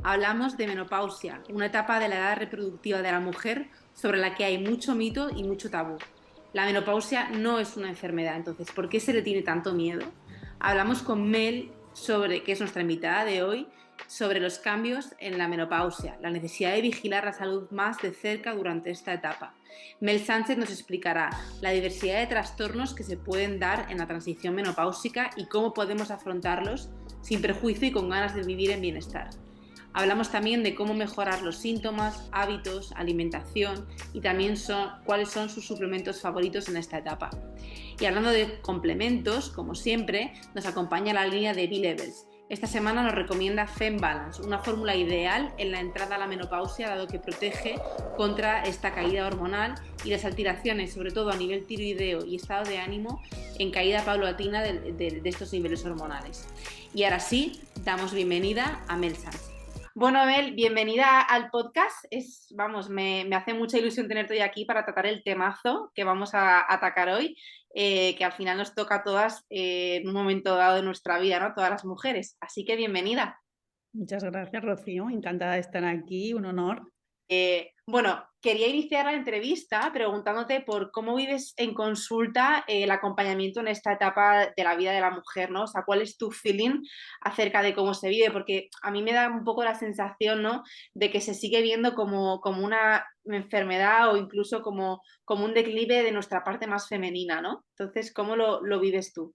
Hablamos de menopausia, una etapa de la edad reproductiva de la mujer sobre la que hay mucho mito y mucho tabú. La menopausia no es una enfermedad, entonces, ¿por qué se le tiene tanto miedo? Hablamos con Mel sobre, que es nuestra invitada de hoy, sobre los cambios en la menopausia, la necesidad de vigilar la salud más de cerca durante esta etapa. Mel Sánchez nos explicará la diversidad de trastornos que se pueden dar en la transición menopáusica y cómo podemos afrontarlos sin prejuicio y con ganas de vivir en bienestar. Hablamos también de cómo mejorar los síntomas, hábitos, alimentación y también cuáles son sus suplementos favoritos en esta etapa. Y hablando de complementos, como siempre, nos acompaña la línea de B-Levels. Esta semana nos recomienda FemBalance, una fórmula ideal en la entrada a la menopausia, dado que protege contra esta caída hormonal y las alteraciones, sobre todo a nivel tiroideo y estado de ánimo, en caída paulatina de estos niveles hormonales. Y ahora sí, damos bienvenida a Mel Sánchez. Bueno, Mel, bienvenida al podcast. Me hace mucha ilusión tenerte hoy aquí para tratar el temazo que vamos a atacar hoy, que al final nos toca a todas en un momento dado de nuestra vida, ¿no? Todas las mujeres. Así que bienvenida. Muchas gracias, Rocío. Encantada de estar aquí, un honor. Bueno, quería iniciar la entrevista preguntándote por cómo vives en consulta el acompañamiento en esta etapa de la vida de la mujer, ¿no? O sea, ¿cuál es tu feeling acerca de cómo se vive? Porque a mí me da un poco la sensación, ¿no? De que se sigue viendo como una enfermedad o incluso como un declive de nuestra parte más femenina, ¿no? Entonces, ¿cómo lo vives tú?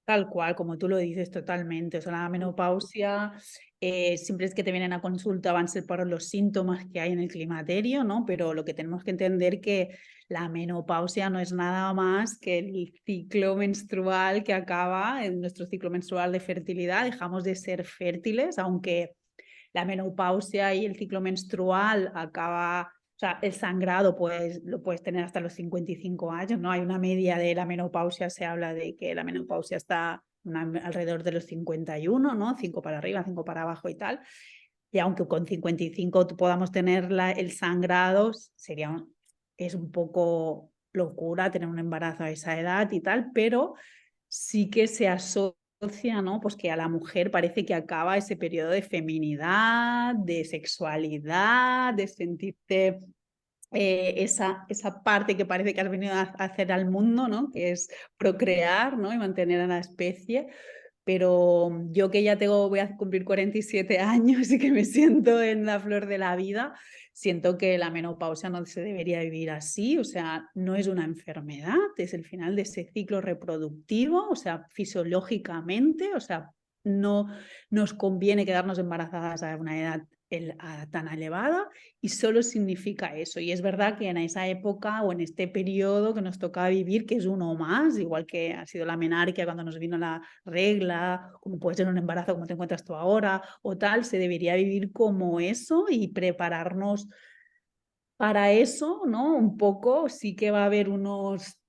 Tal cual, como tú lo dices, totalmente. O sea, la menopausia, siempre es que te vienen a consulta, van a ser por los síntomas que hay en el climaterio, ¿no? Pero lo que tenemos que entender que la menopausia no es nada más que el ciclo menstrual que acaba, en nuestro ciclo menstrual de fertilidad. Dejamos de ser fértiles, aunque la menopausia y el ciclo menstrual acaba, o sea, el sangrado pues, lo puedes tener hasta los 55 años, ¿no? Hay una media de la menopausia, se habla de que la menopausia está alrededor de los 51, ¿no? 5 para arriba, 5 para abajo y tal. Y aunque con 55 podamos tener el sangrado, es un poco locura tener un embarazo a esa edad y tal, pero sí que se asocia, ¿no? Pues que a la mujer parece que acaba ese periodo de feminidad, de sexualidad, de sentirte esa parte que parece que has venido a hacer al mundo, ¿no? Que es procrear, ¿no? Y mantener a la especie. Pero yo que ya voy a cumplir 47 años y que me siento en la flor de la vida, siento que la menopausia no se debería vivir así, o sea, no es una enfermedad, es el final de ese ciclo reproductivo, o sea, fisiológicamente, o sea, no nos conviene quedarnos embarazadas a una edad tan elevada y solo significa eso. Y es verdad que en esa época o en este periodo que nos toca vivir, que es uno más, igual que ha sido la menarquia cuando nos vino la regla, como puede ser un embarazo como te encuentras tú ahora o tal, se debería vivir como eso y prepararnos para eso, ¿no? Un poco sí que va a haber unos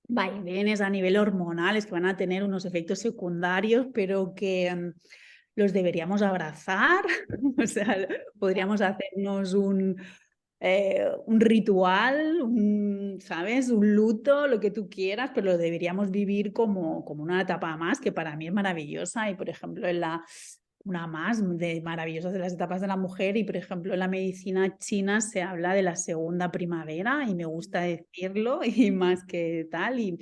vaivenes a nivel hormonales que van a tener unos efectos secundarios, pero que los deberíamos abrazar, o sea, podríamos hacernos un ritual, ¿sabes? Un luto, lo que tú quieras, pero lo deberíamos vivir como una etapa más que para mí es maravillosa y, por ejemplo, una más de maravillosas de las etapas de la mujer y, por ejemplo, en la medicina china se habla de la segunda primavera y me gusta decirlo y más que tal y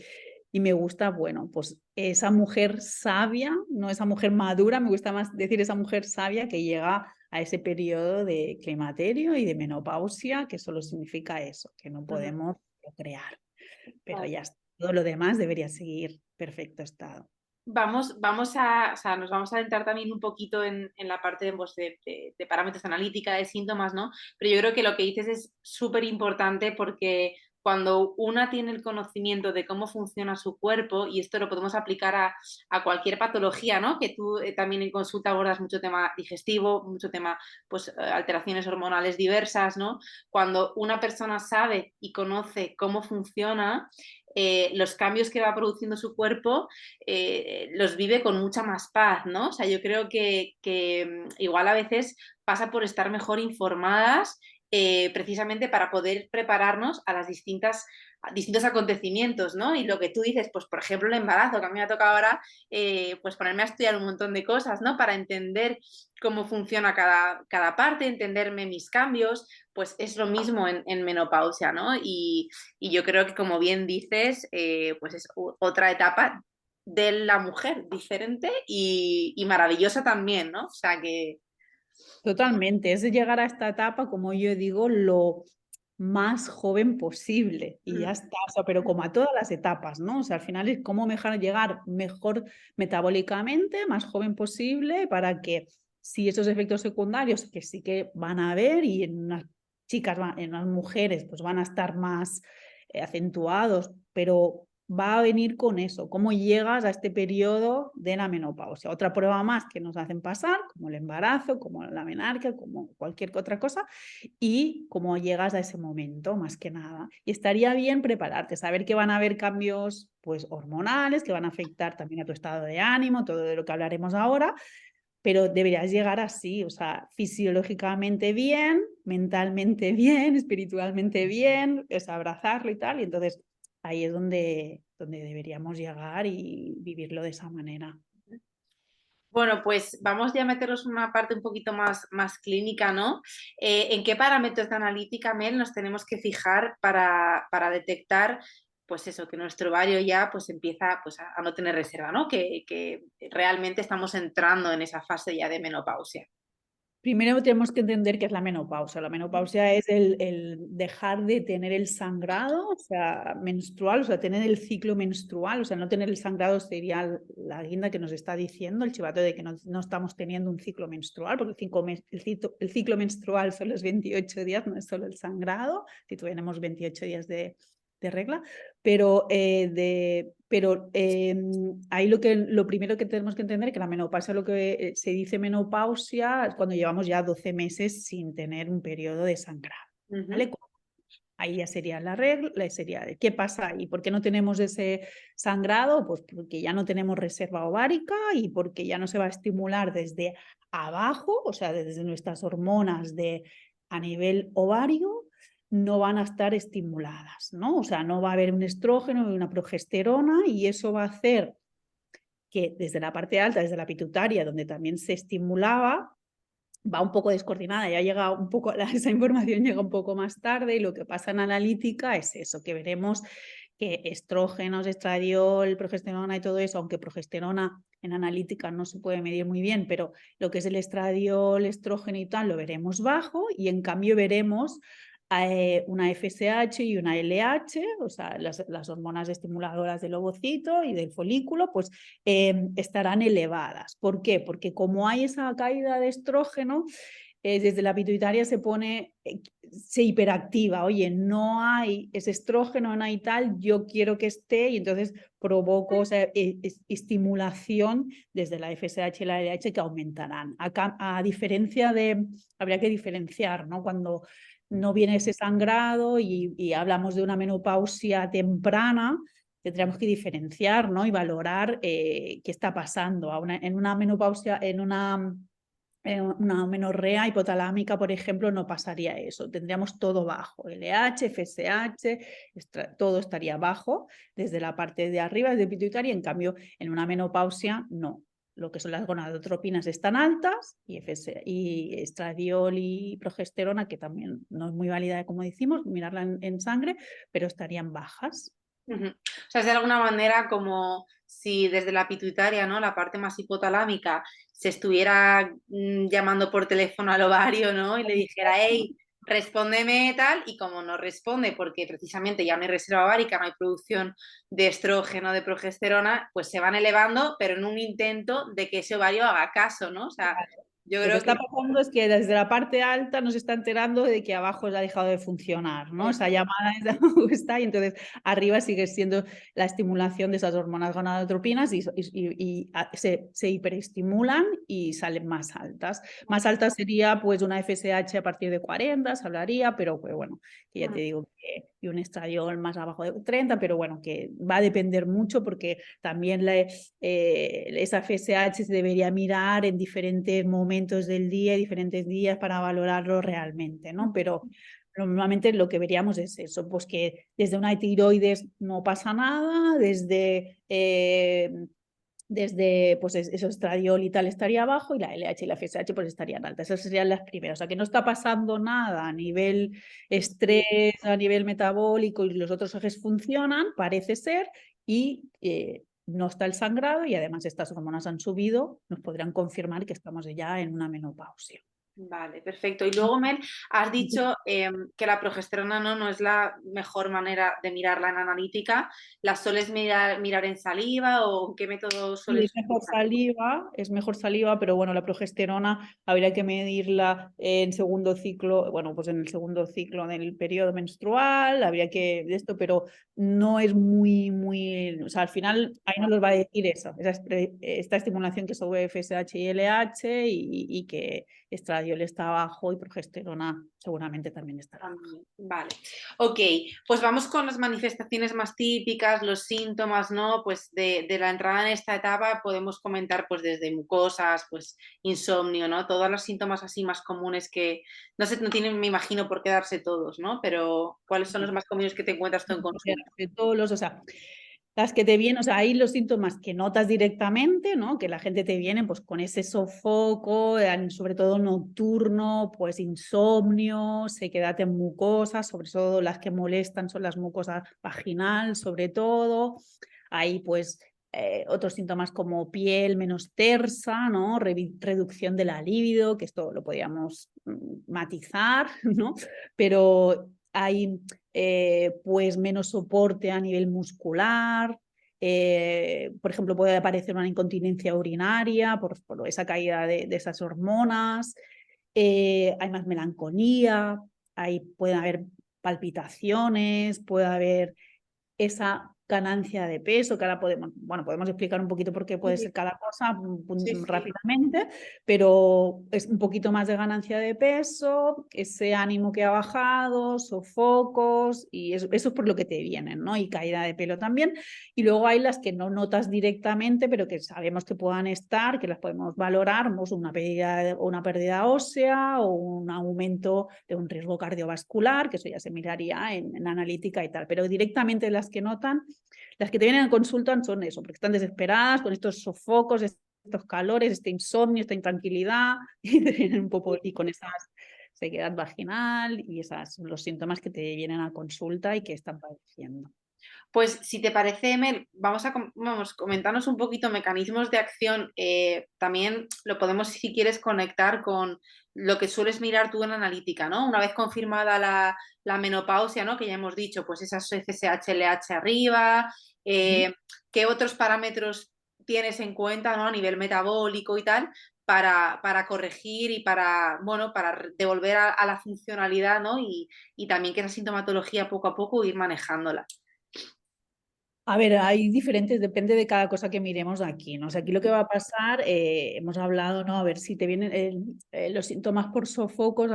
me gusta, bueno, pues esa mujer sabia, no esa mujer madura, me gusta más decir esa mujer sabia que llega a ese periodo de climaterio y de menopausia, que solo significa eso, que no Ujú. podemos procrear, pero Vale. ya está. Todo lo demás debería seguir perfecto estado. O sea, nos vamos a adentrar también un poquito en la parte pues, de parámetros analítica, de síntomas, ¿no? Pero yo creo que lo que dices es súper importante porque cuando una tiene el conocimiento de cómo funciona su cuerpo, y esto lo podemos aplicar a cualquier patología, ¿no? Que tú también en consulta abordas mucho tema digestivo, mucho tema, pues, alteraciones hormonales diversas, ¿no? Cuando una persona sabe y conoce cómo funciona, los cambios que va produciendo su cuerpo los vive con mucha más paz, ¿no? O sea, yo creo que igual a veces pasa por estar mejor informadas precisamente para poder prepararnos a a distintos acontecimientos, ¿no? Y lo que tú dices, pues por ejemplo el embarazo, que a mí me ha tocado ahora, pues ponerme a estudiar un montón de cosas, ¿no? Para entender cómo funciona cada parte, entenderme mis cambios, pues es lo mismo en menopausia, ¿no? Y yo creo que como bien dices, pues es otra etapa de la mujer diferente y maravillosa también, ¿no? O sea que... Totalmente, es llegar a esta etapa, como yo digo, lo más joven posible y ya está, o sea, pero como a todas las etapas, ¿no? O sea, al final es cómo mejor llegar mejor metabólicamente, más joven posible, para que si esos efectos secundarios que sí que van a haber y en unas chicas, en unas mujeres, pues van a estar más acentuados, pero va a venir con eso, cómo llegas a este periodo de la menopausia. Otra prueba más que nos hacen pasar, como el embarazo, como la menarquia, como cualquier otra cosa, y cómo llegas a ese momento, más que nada. Y estaría bien prepararte, saber que van a haber cambios pues, hormonales, que van a afectar también a tu estado de ánimo, todo de lo que hablaremos ahora, pero deberías llegar así, o sea, fisiológicamente bien, mentalmente bien, espiritualmente bien, es abrazarlo y tal, y entonces ahí es donde deberíamos llegar y vivirlo de esa manera. Bueno, pues vamos ya a meternos en una parte un poquito más clínica, ¿no? ¿En qué parámetros de analítica, Mel, nos tenemos que fijar para detectar, pues eso, que nuestro ovario ya pues empieza pues, a no tener reserva, ¿no? Que realmente estamos entrando en esa fase ya de menopausia. Primero tenemos que entender qué es la menopausia. La menopausia es el dejar de tener el sangrado, o sea, menstrual, o sea, tener el ciclo menstrual, o sea, no tener el sangrado sería la guinda que nos está diciendo el chivato de que no estamos teniendo un ciclo menstrual, porque el ciclo menstrual son los 28 días, no es solo el sangrado, si tuviéramos 28 días de regla, pero, ahí lo primero que tenemos que entender es que la menopausia, lo que se dice menopausia, es cuando llevamos ya 12 meses sin tener un periodo de sangrado. ¿Vale? Ahí ya sería la regla, sería ¿qué pasa ahí? ¿Por qué no tenemos ese sangrado? Pues porque ya no tenemos reserva ovárica y porque ya no se va a estimular desde abajo, o sea, desde nuestras hormonas a nivel ovario, no van a estar estimuladas, ¿no? O sea, no va a haber un estrógeno y una progesterona y eso va a hacer que desde la parte alta, desde la pituitaria, donde también se estimulaba, va un poco descoordinada, ya llega un poco, esa información llega un poco más tarde y lo que pasa en analítica es eso, que veremos que estrógenos, estradiol, progesterona y todo eso, aunque progesterona en analítica no se puede medir muy bien, pero lo que es el estradiol, estrógeno y tal, lo veremos bajo y en cambio veremos una FSH y una LH, o sea, las hormonas estimuladoras del ovocito y del folículo, pues estarán elevadas. ¿Por qué? Porque como hay esa caída de estrógeno, desde la pituitaria se hiperactiva, oye, no hay ese estrógeno, no hay tal, yo quiero que esté, y entonces provoco estimulación desde la FSH y la LH que aumentarán. A diferencia habría que diferenciar, ¿no? Cuando no viene ese sangrado y hablamos de una menopausia temprana, tendríamos que diferenciar, ¿no? Y valorar qué está pasando. En una menopausia, en una menorrea hipotalámica, por ejemplo, no pasaría eso. Tendríamos todo bajo, LH, FSH, todo estaría bajo desde la parte de arriba, desde pituitaria. En cambio, en una menopausia, no. Lo que son las gonadotropinas están altas y estradiol y progesterona, que también no es muy válida, como decimos, mirarla en sangre, pero estarían bajas. O sea, es de alguna manera como si desde la pituitaria, ¿no? La parte más hipotalámica, se estuviera llamando por teléfono al ovario, ¿no? Y le dijera, hey, respóndeme tal, y como no responde porque precisamente ya no hay reserva ovárica, no hay producción de estrógeno, de progesterona, pues se van elevando, pero en un intento de que ese ovario haga caso, ¿no? O sea, yo Lo que creo que... está pasando es que desde la parte alta nos está enterando de que abajo ya ha dejado de funcionar, ¿no? Esa llamada está y entonces arriba sigue siendo la estimulación de esas hormonas gonadotropinas y se hiperestimulan y salen más altas. Más alta sería pues una FSH a partir de 40, se hablaría, pero pues, bueno, que ya te digo y un estradiol más abajo de 30, pero bueno, que va a depender mucho porque también esa FSH se debería mirar en diferentes momentos momentos del día, diferentes días para valorarlo realmente, ¿no? Pero normalmente lo que veríamos es eso, pues que desde una tiroides no pasa nada, desde pues eso, estradiol y tal estaría abajo y la LH y la FSH pues estarían altas. Esas serían las primeras. O sea, que no está pasando nada a nivel estrés, a nivel metabólico y los otros ejes funcionan, parece ser, y no está el sangrado y además estas hormonas han subido, nos podrían confirmar que estamos ya en una menopausia. Vale, perfecto. Y luego, Mel, has dicho que la progesterona no es la mejor manera de mirarla en analítica. ¿La sueles mirar en saliva o qué método Sí, sueles utilizar? es mejor saliva, pero bueno, la progesterona habría que medirla en segundo ciclo, bueno, pues en el segundo ciclo del periodo menstrual, habría que de esto, pero no es o sea, al final ahí nos lo va a decir eso, esta estimulación que sube FSH y LH y que estradiol está abajo y progesterona seguramente también estará abajo. Vale, ok, pues vamos con las manifestaciones más típicas, los síntomas, ¿no? Pues de la entrada en esta etapa podemos comentar pues desde mucosas, pues insomnio, ¿no? Todos los síntomas así más comunes que, no sé, no tienen, me imagino, por qué darse todos, ¿no? Pero ¿cuáles son los más comunes que te encuentras tú en consulta? De todos los, o sea, las que te vienen, o sea, hay los síntomas que notas directamente, ¿no? Que la gente te viene pues con ese sofoco, sobre todo nocturno, pues insomnio, sequedad en mucosas, sobre todo las que molestan son las mucosas vaginal, sobre todo. Hay pues otros síntomas como piel menos tersa, ¿no? Reducción de la libido, que esto lo podíamos matizar, ¿no? Pero hay pues menos soporte a nivel muscular. Por ejemplo, puede aparecer una incontinencia urinaria por esa caída de esas hormonas. Hay más melancolía, puede haber palpitaciones, puede haber esa ganancia de peso, que ahora podemos explicar un poquito por qué puede Sí, ser cada cosa sí, sí. rápidamente, pero es un poquito más de ganancia de peso, ese ánimo que ha bajado, sofocos, y eso es por lo que te vienen, ¿no? Y caída de pelo también. Y luego hay las que no notas directamente, pero que sabemos que puedan estar, que las podemos valorar, pues una pérdida ósea o un aumento de un riesgo cardiovascular, que eso ya se miraría en analítica y tal, pero directamente las que notan, las que te vienen a consulta son eso, porque están desesperadas con estos sofocos, estos calores, este insomnio, esta intranquilidad, y con esas sequedad vaginal y los síntomas que te vienen a consulta y que están padeciendo. Pues si te parece, Emel, vamos, comentarnos un poquito mecanismos de acción. También lo podemos, si quieres, conectar con lo que sueles mirar tú en analítica, ¿no? Una vez confirmada la menopausia, ¿no? Que ya hemos dicho, pues esas FSH, LH arriba, ¿qué otros parámetros tienes en cuenta, ¿no? A nivel metabólico y tal, para corregir y bueno, para devolver a la funcionalidad, ¿no? Y también que esa sintomatología poco a poco ir manejándola. A ver, hay diferentes, depende de cada cosa que miremos aquí, ¿no? O sea, aquí lo que va a pasar, hemos hablado, ¿no? A ver si te vienen los síntomas por sofocos,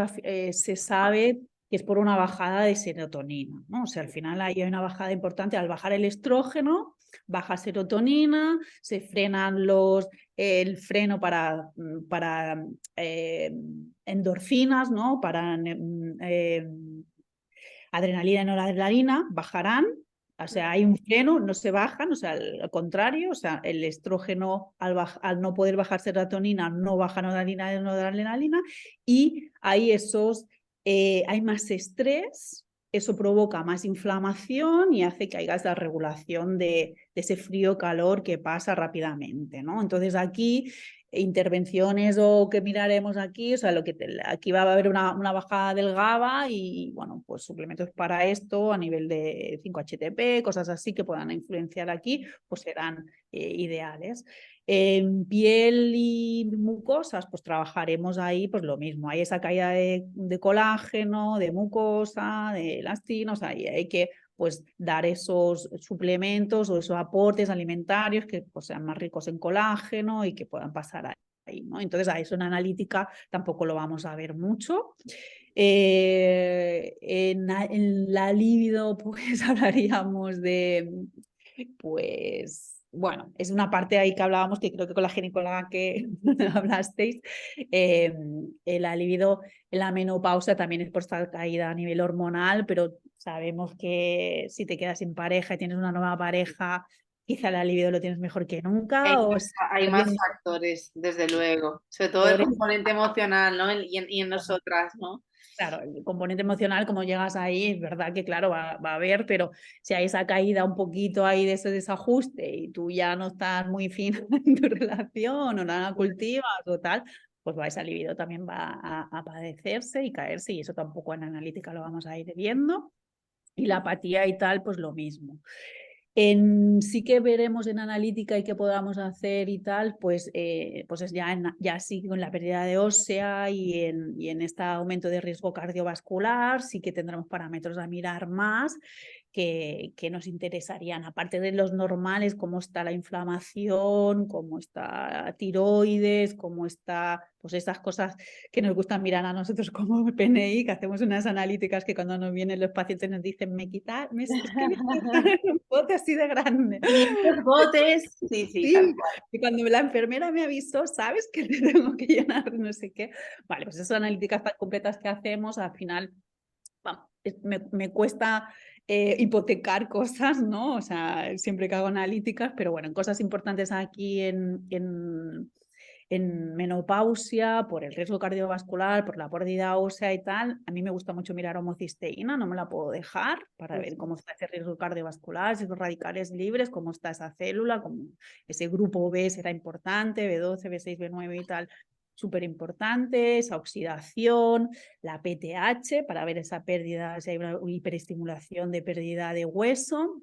se sabe que es por una bajada de serotonina, ¿no? O sea, al final hay una bajada importante, al bajar el estrógeno, baja serotonina, se frenan el freno para endorfinas, ¿no? Para adrenalina y noradrenalina, bajarán. O sea, hay un freno, no se bajan, o sea, al contrario, o sea, el estrógeno al no poder bajar serotonina no baja noradrenalina y hay más estrés, eso provoca más inflamación y hace que haya esa regulación de ese frío-calor que pasa rápidamente, ¿no? Entonces aquí intervenciones o que miraremos aquí, o sea, aquí va a haber una bajada del GABA y, bueno, pues suplementos para esto a nivel de 5-HTP, cosas así que puedan influenciar aquí, pues serán ideales. En piel y mucosas, pues trabajaremos ahí, pues lo mismo, hay esa caída de colágeno, de mucosa, de elastina, o sea, hay que pues dar esos suplementos o esos aportes alimentarios que pues, sean más ricos en colágeno y que puedan pasar ahí, ¿no? Entonces a eso en analítica tampoco lo vamos a ver mucho. En la libido pues hablaríamos de pues bueno, es una parte ahí que hablábamos, que creo que con la ginecóloga que hablasteis, la libido en la menopausia también es por esta caída a nivel hormonal, pero sabemos que si te quedas sin pareja y tienes una nueva pareja, quizá la libido lo tienes mejor que nunca, o si Hay alguien más factores, desde luego. Sobre todo el componente emocional, ¿no? Y en nosotras, ¿no? claro, el componente emocional, como llegas ahí, es verdad que claro, va a haber, pero si hay esa caída un poquito ahí de ese desajuste y tú ya no estás muy fina en tu relación o nada cultivas o tal, pues esa libido también va a padecerse y caerse, y eso tampoco en analítica lo vamos a ir viendo. Y la apatía y tal, pues lo mismo. Sí que veremos en analítica y qué podamos hacer y tal, pues es ya sí con la pérdida de ósea y en este aumento de riesgo cardiovascular, sí que tendremos parámetros a mirar más que nos interesarían, aparte de los normales, cómo está la inflamación, cómo está tiroides, cómo está, pues esas cosas que nos gustan mirar a nosotros como PNI, que hacemos unas analíticas que cuando nos vienen los pacientes nos dicen, es que me quitan un bote así de grande. 500 botes, sí, sí, tal Sí, cual. y cuando la enfermera me avisó, ¿sabes que te tengo que llenar no sé qué? Vale, pues esas analíticas tan completas que hacemos, al final vamos, me cuesta hipotecar cosas, ¿no? O sea, siempre que hago analíticas, pero bueno, en cosas importantes aquí en menopausia, por el riesgo cardiovascular, por la pérdida ósea y tal, a mí me gusta mucho mirar homocisteína, no me la puedo dejar para ver cómo está ese riesgo cardiovascular, si los radicales libres, cómo está esa célula, cómo ese grupo B será importante, B12, B6, B9 y tal, súper importante, esa oxidación, la PTH para ver esa pérdida, si hay una hiperestimulación de pérdida de hueso,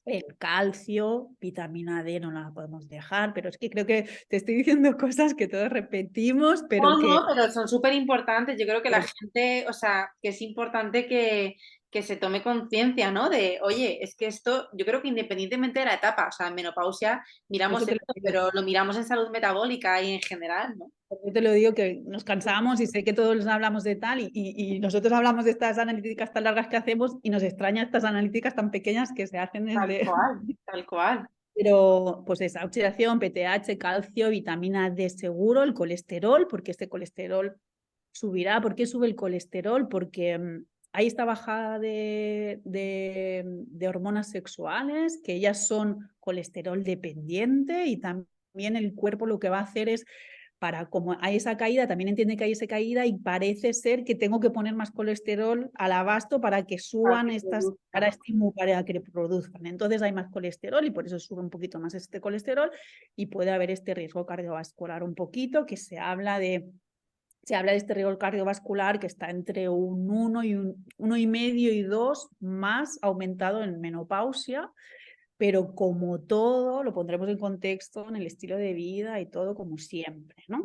el calcio, vitamina D no la podemos dejar, pero es que creo que te estoy diciendo cosas que todos repetimos, pero No, que... no, pero son súper importantes. Yo creo que la gente, o sea, que es importante que se tome conciencia, ¿no? De, oye, es que esto, yo creo que independientemente de la etapa, o sea, en menopausia miramos Eso te lo esto, digo. pero lo miramos en salud metabólica y en general, ¿no? Yo te lo digo que nos cansamos y sé que todos hablamos de tal y nosotros hablamos de estas analíticas tan largas que hacemos y nos extraña estas analíticas tan pequeñas que se hacen Tal desde... cual, tal cual. Pero pues esa oxidación, PTH, calcio, vitamina D seguro, el colesterol, porque este colesterol subirá. ¿Por qué sube el colesterol? Porque hay esta bajada de hormonas sexuales, que ellas son colesterol dependiente y también el cuerpo lo que va a hacer es para como hay esa caída, también entiende que hay esa caída y parece ser que tengo que poner más colesterol al abasto para que Para suban que estas, produzca. para que produzcan. Entonces hay más colesterol y por eso sube un poquito más este colesterol y puede haber este riesgo cardiovascular un poquito, que se habla de este riesgo cardiovascular que está entre un 1 y un 1,5 y 2 más aumentado en menopausia, pero como todo, lo pondremos en contexto en el estilo de vida y todo como siempre, ¿no?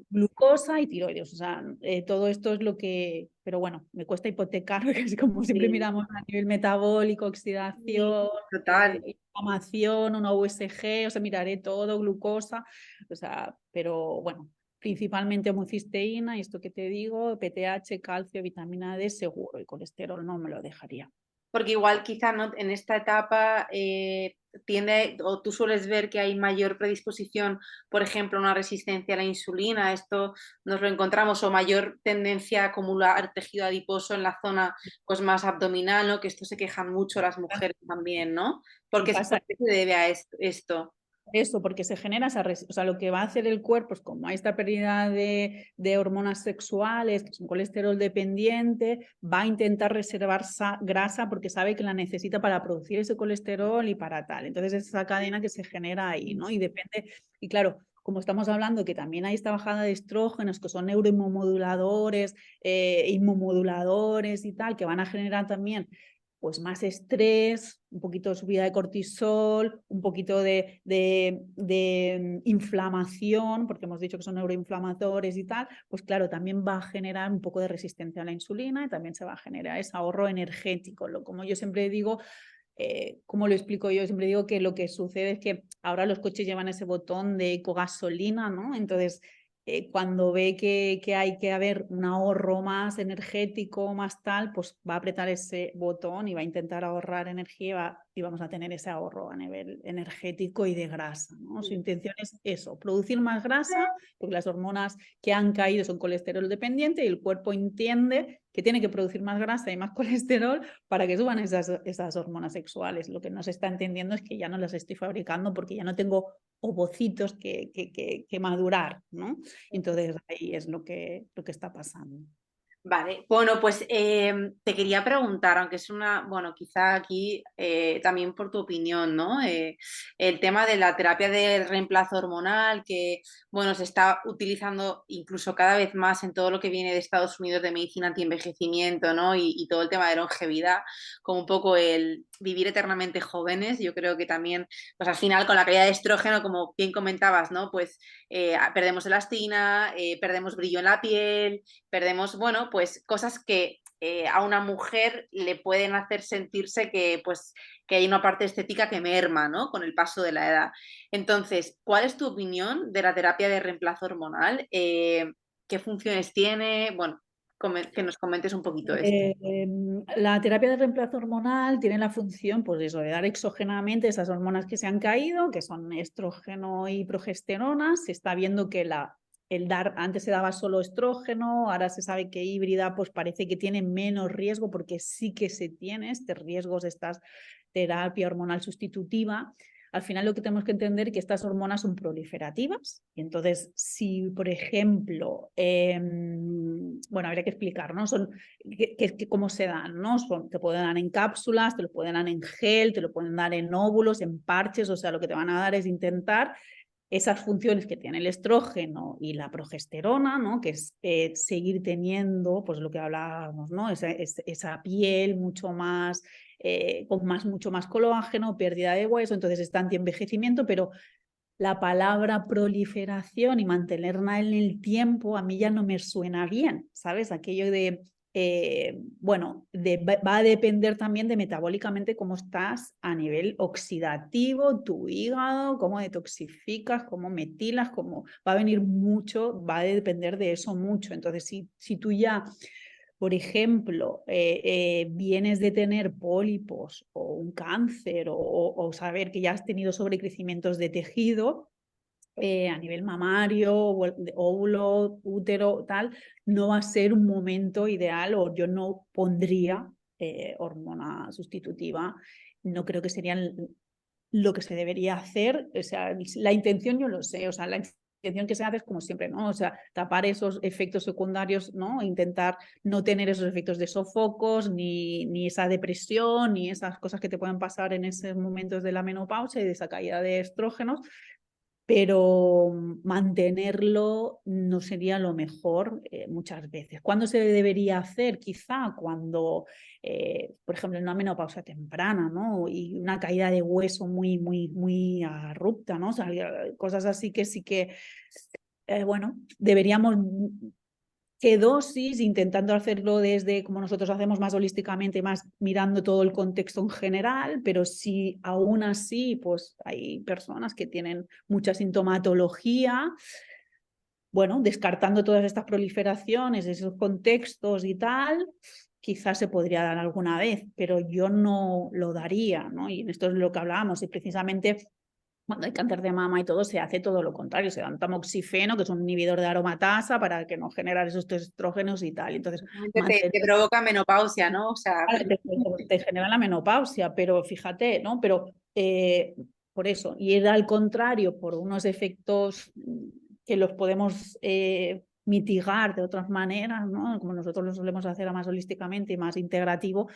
Glucosa y tiroides, o sea, todo esto es lo que, pero bueno, me cuesta hipotecar, porque es como siempre Sí, miramos a nivel metabólico, sí, oxidación, total. inflamación, una USG, o sea, miraré todo, glucosa, o sea, pero bueno, principalmente homocisteína, y esto que te digo, PTH, calcio, vitamina D, seguro, y colesterol no me lo dejaría. Porque igual quizá ¿no? En esta etapa tiende, o tú sueles ver que hay mayor predisposición, por ejemplo, a una resistencia a la insulina, esto nos lo encontramos, o mayor tendencia a acumular tejido adiposo en la zona pues más abdominal, ¿no? Que esto se quejan mucho las mujeres también, ¿no? Y ¿Por pasa qué se debe a esto? eso, porque se genera o sea, lo que va a hacer el cuerpo es como hay esta pérdida de hormonas sexuales, que es un colesterol dependiente, va a intentar reservar grasa porque sabe que la necesita para producir ese colesterol y para tal. Entonces es esa cadena que se genera ahí, ¿no? Y depende, y claro, como estamos hablando que también hay esta bajada de estrógenos, que son neuroinmunomoduladores, inmunomoduladores y tal, que van a generar también pues más estrés, un poquito de subida de cortisol, un poquito de inflamación, porque hemos dicho que son neuroinflamadores y tal, pues claro, también va a generar un poco de resistencia a la insulina y también se va a generar ese ahorro energético. Como yo siempre digo, ¿cómo lo explico yo? Siempre digo que lo que sucede es que ahora los coches llevan ese botón de ecogasolina, ¿no? Entonces, cuando ve que hay que haber un ahorro más energético, más tal, pues va a apretar ese botón y va a intentar ahorrar energía y vamos a tener ese ahorro a nivel energético y de grasa, ¿no? Su intención es eso, producir más grasa, porque las hormonas que han caído son colesterol dependiente y el cuerpo entiende que tiene que producir más grasa y más colesterol para que suban esas hormonas sexuales. Lo que no se está entendiendo es que ya no las estoy fabricando porque ya no tengo ovocitos que madurar, ¿no? Entonces ahí es lo que está pasando. Vale, bueno, pues te quería preguntar, aunque es una, bueno, quizá aquí también por tu opinión, ¿no? El tema de la terapia de reemplazo hormonal, que, bueno, se está utilizando incluso cada vez más en todo lo que viene de Estados Unidos de medicina antienvejecimiento, ¿no? Y todo el tema de longevidad, como un poco el vivir eternamente jóvenes. Yo creo que también, pues al final con la caída de estrógeno, como bien comentabas, ¿no? Pues perdemos elastina, perdemos brillo en la piel, perdemos, bueno, pues cosas que a una mujer le pueden hacer sentirse que, pues, que hay una parte estética que merma, ¿no? Con el paso de la edad. Entonces, ¿cuál es tu opinión de la terapia de reemplazo hormonal? ¿Qué funciones tiene? Bueno, que nos comentes un poquito esto. La terapia de reemplazo hormonal tiene la función, pues eso, de dar exógenamente esas hormonas que se han caído, que son estrógeno y progesterona. Se está viendo que antes se daba solo estrógeno, ahora se sabe que híbrida pues parece que tiene menos riesgo porque sí que se tiene este riesgo de esta terapia hormonal sustitutiva. Al final lo que tenemos que entender es que estas hormonas son proliferativas y entonces si, por ejemplo, bueno, habría que explicar, ¿no? ¿Cómo se dan? ¿No? Te pueden dar en cápsulas, te lo pueden dar en gel, te lo pueden dar en óvulos, en parches, o sea, lo que te van a dar es intentar esas funciones que tiene el estrógeno y la progesterona, ¿no? Que es seguir teniendo, pues lo que hablábamos, ¿no? Esa piel mucho más, con mucho más colágeno, pérdida de hueso, entonces está antienvejecimiento, pero la palabra proliferación y mantenerla en el tiempo a mí ya no me suena bien, ¿sabes? Aquello de, bueno, va a depender también de metabólicamente cómo estás a nivel oxidativo, tu hígado, cómo detoxificas, cómo metilas, cómo va a venir mucho, va a depender de eso mucho. Entonces, si tú ya por ejemplo, vienes de tener pólipos o un cáncer o saber que ya has tenido sobrecrecimientos de tejido a nivel mamario, óvulo, útero, tal, no va a ser un momento ideal o yo no pondría hormona sustitutiva. No creo que sería lo que se debería hacer. O sea, la intención yo lo sé, o sea, la intención que se hace es como siempre, ¿no? O sea, tapar esos efectos secundarios, ¿no? Intentar no tener esos efectos de sofocos, ni esa depresión, ni esas cosas que te pueden pasar en esos momentos de la menopausia y de esa caída de estrógenos, pero mantenerlo no sería lo mejor muchas veces. ¿Cuándo se debería hacer? Quizá cuando, por ejemplo, en una menopausia temprana, ¿no? Y una caída de hueso muy, muy, muy abrupta, ¿no? O sea, cosas así que sí que, bueno, deberíamos qué dosis, intentando hacerlo desde como nosotros hacemos más holísticamente, más mirando todo el contexto en general, pero si aún así, pues hay personas que tienen mucha sintomatología, bueno, descartando todas estas proliferaciones, esos contextos y tal, quizás se podría dar alguna vez, pero yo no lo daría, ¿no? Y esto es lo que hablábamos, y precisamente cuando hay cáncer de mama y todo, se hace todo lo contrario. Se da un tamoxifeno, que es un inhibidor de aromatasa, para que no generar esos estrógenos y tal. Entonces, Te provoca menopausia, ¿no? O sea, te genera la menopausia, pero fíjate, ¿no? Pero por eso, y era al contrario, por unos efectos que los podemos mitigar de otras maneras, ¿no? Como nosotros lo solemos hacer más holísticamente y más integrativo,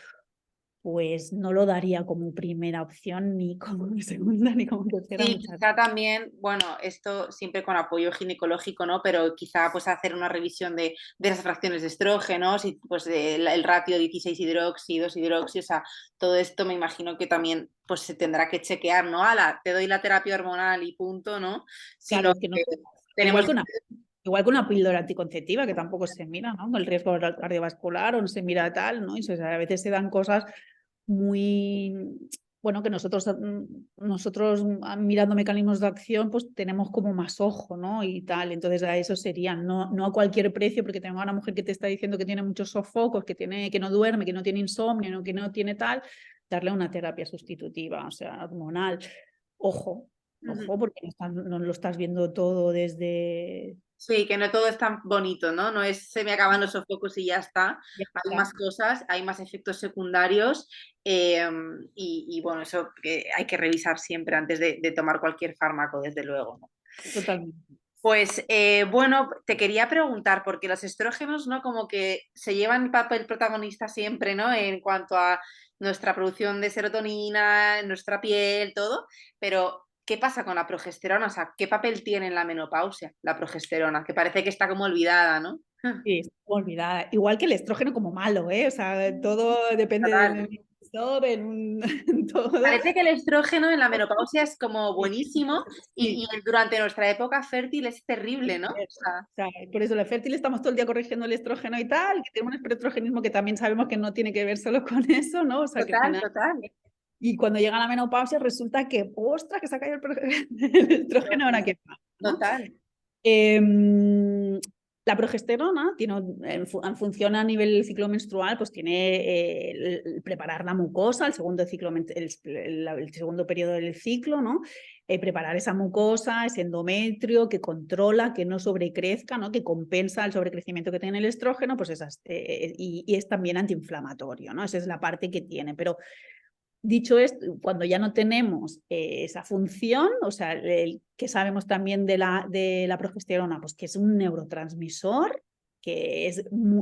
pues no lo daría como primera opción, ni como segunda, ni como tercera sí, muchas. quizá también, bueno, esto siempre con apoyo ginecológico, ¿no? Pero quizá pues hacer una revisión de las fracciones de estrógenos y pues el ratio 16 hidroxi, 2 hidroxi, o sea, todo esto me imagino que también pues se tendrá que chequear, ¿no? Te doy la terapia hormonal y punto, ¿no? Claro, Sino es que no, que igual tenemos. que una, igual que una píldora anticonceptiva, que tampoco se mira, ¿no? El riesgo cardiovascular o no se mira tal, ¿no? Y a veces se dan cosas muy, bueno, que nosotros mirando mecanismos de acción, pues tenemos como más ojo, ¿no? Y tal, entonces a eso sería, no a cualquier precio, porque tengo a una mujer que te está diciendo que tiene muchos sofocos, que no duerme, que no tiene insomnio, que no tiene tal, darle una terapia sustitutiva, o sea, hormonal. Ojo, Ujú. porque no lo estás viendo todo desde... Sí, que no todo es tan bonito, ¿no? No es se me acaban los sofocos y ya está. Ya Hay está. más cosas, hay más efectos secundarios y bueno, eso que hay que revisar siempre antes de tomar cualquier fármaco, desde luego, ¿no? Totalmente. Pues bueno, te quería preguntar, porque los estrógenos, ¿no? Como que se llevan papel protagonista siempre, ¿no? En cuanto a nuestra producción de serotonina, nuestra piel, todo, pero ¿qué pasa con la progesterona? O sea, ¿qué papel tiene en la menopausia la progesterona? Que parece que está como olvidada, ¿no? Sí, está olvidada. Igual que el estrógeno como malo, ¿eh? O sea, todo depende Total. del emisor, en todo. Parece que el estrógeno en la menopausia es como Sí, buenísimo sí, y durante nuestra época fértil es terrible, ¿no? O eso. sea, O sea, por eso la fértil estamos todo el día corrigiendo el estrógeno y tal, que tenemos un estrogenismo que también sabemos que no tiene que ver solo con eso, ¿no? O sea, que al total, final... total. Y cuando llega la menopausia resulta que, ostras, que se ha caído el estrógeno, ahora qué pasa, ¿no? Total. Em, la progesterona tiene, en función a nivel del ciclo menstrual, pues tiene preparar la mucosa, el segundo, ciclo, el segundo periodo del ciclo, ¿no? Preparar esa mucosa, ese endometrio que controla, que no sobrecrezca, ¿no? Que compensa el sobrecrecimiento que tiene el estrógeno, pues y es también antiinflamatorio, ¿no? Esa es la parte que tiene, pero dicho esto, cuando ya no tenemos esa función, o sea, que sabemos también de la progesterona, pues que es un neurotransmisor que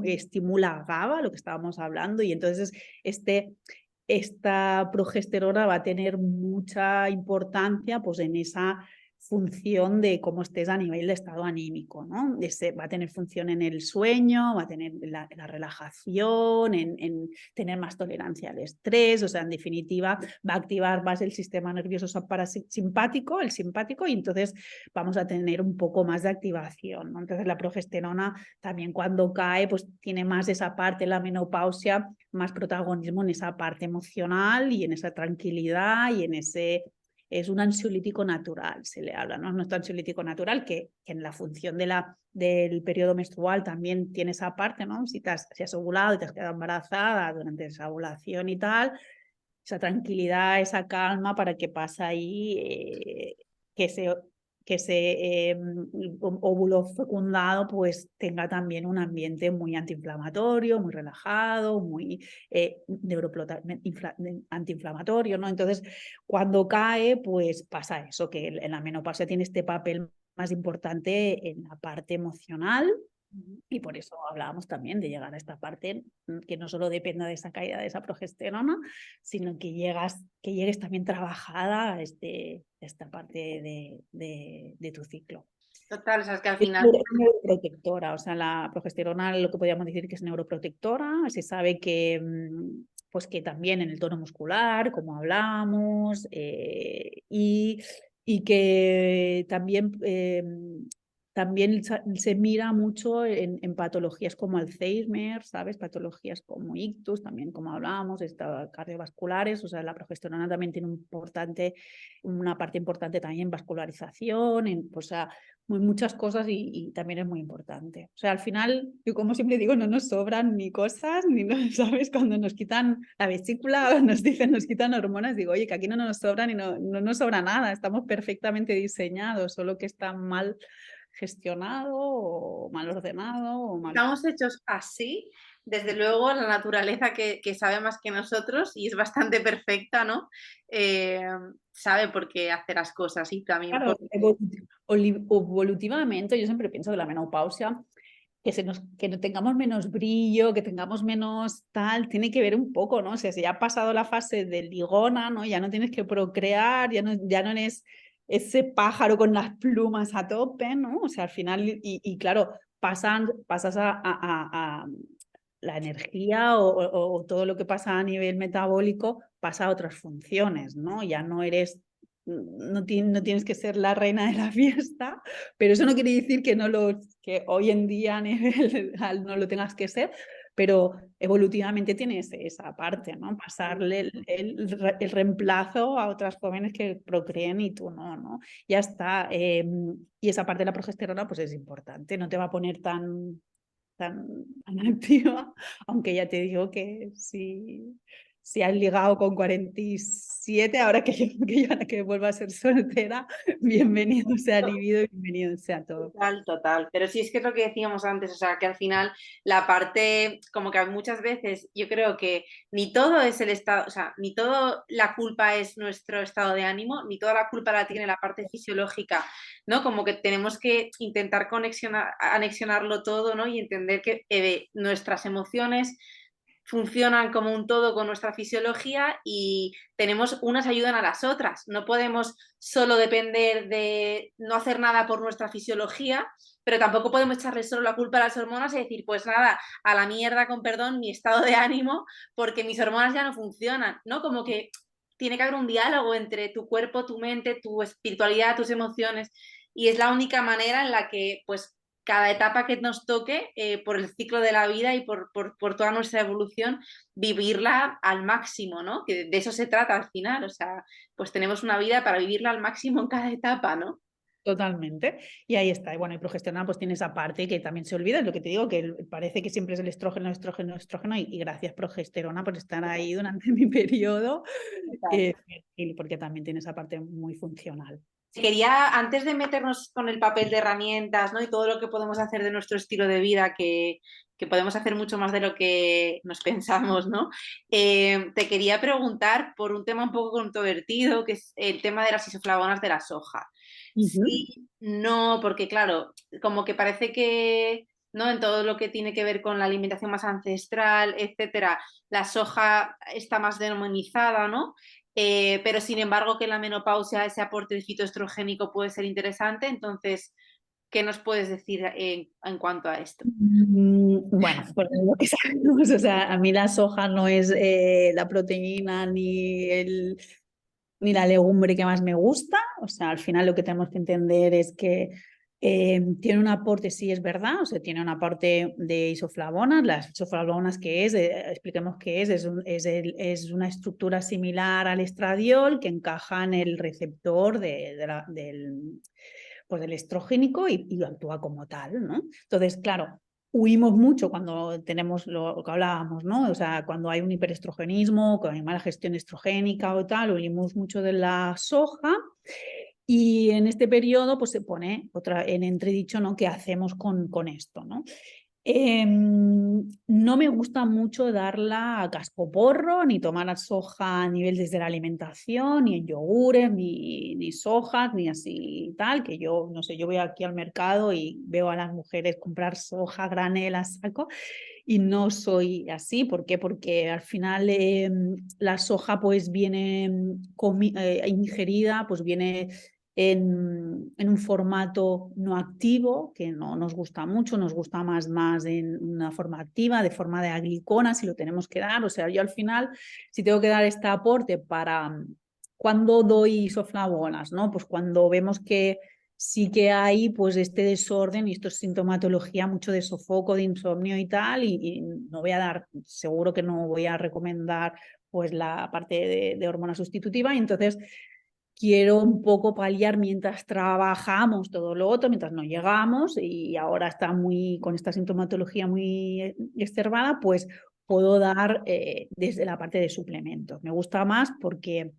estimula GABA, lo que estábamos hablando, y entonces esta progesterona va a tener mucha importancia pues, en esa función de cómo estés a nivel de estado anímico, ¿no? Va a tener función en el sueño, va a tener la relajación, en tener más tolerancia al estrés, o sea, en definitiva, va a activar más el sistema nervioso parasimpático, el simpático, y entonces vamos a tener un poco más de activación, ¿no? Entonces la progesterona también cuando cae, pues tiene más esa parte, la menopausia, más protagonismo en esa parte emocional y en esa tranquilidad y en ese... Es un ansiolítico natural, se le habla, ¿no? Es nuestro ansiolítico natural que en la función del periodo menstrual también tiene esa parte, ¿no? Si has ovulado y te has quedado embarazada durante esa ovulación y tal, esa tranquilidad, esa calma para que pase ahí, que ese, que ese óvulo fecundado pues tenga también un ambiente muy antiinflamatorio, muy relajado, muy antiinflamatorio, ¿no? Entonces, cuando cae, pues pasa eso, que en la menopausia tiene este papel más importante en la parte emocional y por eso hablábamos también de llegar a esta parte que no solo dependa de esa caída de esa progesterona, sino que llegues también trabajada a esta parte de tu ciclo. Total, o sea, es que al Es final, neuroprotectora, o sea, la progesterona lo que podríamos decir que es neuroprotectora, se sabe que, pues que también en el tono muscular, como hablamos, y que también, también se mira mucho en patologías como Alzheimer, ¿sabes? Patologías como ictus, también como hablábamos, cardiovasculares, o sea, la progesterona también tiene una parte importante también en vascularización, o sea, muchas cosas y también es muy importante. O sea, al final, yo como siempre digo, no nos sobran ni cosas, ni no, ¿sabes? Cuando nos quitan la vesícula o nos dicen, nos quitan hormonas, digo, oye, que aquí no nos sobra ni no nos sobra nada, estamos perfectamente diseñados, solo que está mal gestionado o mal ordenado o mal... estamos hechos así, desde luego la naturaleza que sabe más que nosotros y es bastante perfecta, ¿no? Eh, sabe por qué hace las cosas y también Claro, por... evolutivamente yo siempre pienso que la menopausia que no tengamos menos brillo, que tengamos menos tal, tiene que ver un poco, ¿no? O sea, si ya ha pasado la fase de ligona, ¿no? Ya no tienes que procrear, ya no eres ese pájaro con las plumas a tope, ¿no? O sea, al final, y claro, pasas a la energía o todo lo que pasa a nivel metabólico pasa a otras funciones, ¿no? Ya no eres no tienes que ser la reina de la fiesta, pero eso no quiere decir que hoy en día a nivel real no lo tengas que ser, pero evolutivamente tienes esa parte, ¿no? Pasarle el reemplazo a otras jóvenes que procreen y tú no, ¿no? Ya está. Y esa parte de la progesterona pues es importante, no te va a poner tan activa, aunque ya te digo que si has ligado con 47, ahora que vuelva a ser soltera, bienvenido sea el libido y bienvenido sea todo. Total, total. Pero sí es que es lo que decíamos antes, o sea, que al final la parte, como que muchas veces yo creo que ni todo es el estado, o sea, ni todo la culpa es nuestro estado de ánimo, ni toda la culpa la tiene la parte fisiológica, ¿no? Como que tenemos que intentar anexionarlo todo, ¿no? Y entender que nuestras emociones funcionan como un todo con nuestra fisiología y tenemos unas ayudan a las otras. No podemos solo depender de no hacer nada por nuestra fisiología, pero tampoco podemos echarle solo la culpa a las hormonas y decir, pues nada, a la mierda, con perdón, mi estado de ánimo, porque mis hormonas ya no funcionan, ¿no? Como que tiene que haber un diálogo entre tu cuerpo, tu mente, tu espiritualidad, tus emociones, y es la única manera en la que, pues, cada etapa que nos toque, por el ciclo de la vida y por toda nuestra evolución, vivirla al máximo, ¿no? Que de eso se trata al final, o sea, pues tenemos una vida para vivirla al máximo en cada etapa, ¿no? Totalmente. Y ahí está. Y bueno, y progesterona pues tiene esa parte que también se olvida, es lo que te digo, que parece que siempre es el estrógeno, estrógeno, estrógeno, y gracias progesterona por estar ahí durante mi periodo, porque también tiene esa parte muy funcional. Quería, antes de meternos con el papel de herramientas, ¿no? Y todo lo que podemos hacer de nuestro estilo de vida, que podemos hacer mucho más de lo que nos pensamos, ¿no? Te quería preguntar por un tema un poco controvertido, que es el tema de las isoflavonas de la soja. Sí, no, porque claro, como que parece que, ¿no? En todo lo que tiene que ver con la alimentación más ancestral, etcétera, la soja está más demonizada, ¿no? Pero sin embargo que en la menopausia ese aporte de fitoestrogénico puede ser interesante. Entonces, ¿qué nos puedes decir en cuanto a esto? Bueno, pues lo que sabemos, o sea, a mí la soja no es la proteína ni la legumbre que más me gusta. O sea, al final lo que tenemos que entender es que tiene un aporte, sí es verdad, o sea, tiene un aporte de isoflavonas. Las isoflavonas, ¿qué es? Expliquemos qué es una estructura similar al estradiol que encaja en el receptor pues del estrogénico y actúa como tal, ¿no? Entonces, claro, huimos mucho cuando tenemos lo que hablábamos, ¿no? O sea, cuando hay un hiperestrogenismo, cuando hay mala gestión estrogénica o tal, huimos mucho de la soja. Y en este periodo pues se pone en entredicho, ¿no? ¿Qué hacemos con esto, ¿no? No me gusta mucho darla a cascoporro, ni tomar soja a nivel desde la alimentación, ni en yogures, ni sojas, ni así tal, que yo, no sé, yo voy aquí al mercado y veo a las mujeres comprar soja, granel a saco, y no soy así. ¿Por qué? Porque al final la soja pues viene ingerida, pues viene en un formato no activo, que no nos gusta mucho, nos gusta más en una forma activa, de forma de aglicona, si lo tenemos que dar. O sea, yo al final, si tengo que dar este aporte para cuando doy isoflavonas, ¿no? Pues cuando vemos que sí que hay pues este desorden y esto es sintomatología mucho de sofoco, de insomnio y tal, y no voy a dar, seguro que no voy a recomendar pues la parte de hormona sustitutiva, y entonces quiero un poco paliar mientras trabajamos todo lo otro, mientras no llegamos, y ahora está muy con esta sintomatología muy exacerbada, pues puedo dar desde la parte de suplementos. Me gusta más porque